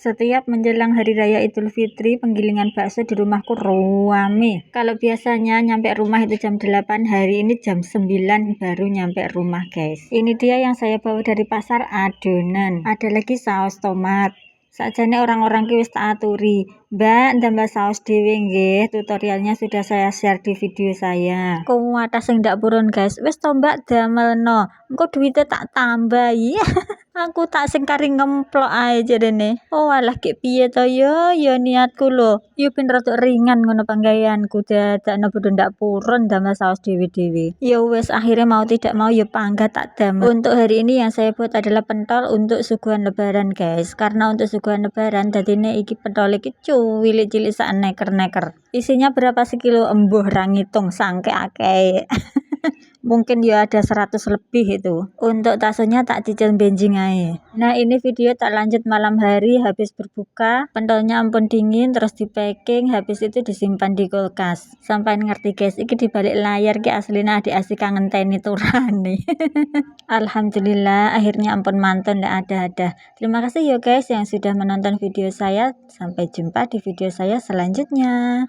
Setiap menjelang Hari Raya Idul Fitri, penggilingan bakso di rumahku rame. Kalau biasanya nyampe rumah itu jam 8, hari ini jam 9 baru nyampe rumah, guys. Ini dia yang saya bawa dari pasar, adonan. Ada lagi saus tomat. Sakjane orang-orang ki wis tak aturi, Mbak, ndambah saus dhewe nggih. Tutorialnya sudah saya share di video saya. Kuwatah sing ndak purun, guys. Wis to Mbak damelno. Engko duwite tak tambah. Iya. Aku tak sing kari ngemplok ae jarene. Oh alah ki piye to yo niatku lho. Yo ben rada ringan ngono panggaweanku, dadakno bodho ndak purun damel saus dhewe-dhewe. Ya wis akhirnya mau tidak mau yo panggat tak damel. Untuk hari ini yang saya buat adalah pentol untuk suguhan lebaran, guys. Karena untuk suguhan lebaran dadine iki pentol iki cilik-cilik sak neker-neker. Isinya berapa sekilo embuh ra ngitung sangke akeh. Mungkin ya ada 100 lebih itu. Untuk tasonya tak cicil benjing ae. Nah, ini video tak lanjut malam hari habis berbuka, pentolnya ampun dingin terus di packing, habis itu disimpan di kulkas. Sampai ngerti guys, iki di balik layar ki aslinya adik asik kangen teni turane. Alhamdulillah akhirnya ampun mantun ndak ada. Terima kasih ya guys yang sudah menonton video saya. Sampai jumpa di video saya selanjutnya.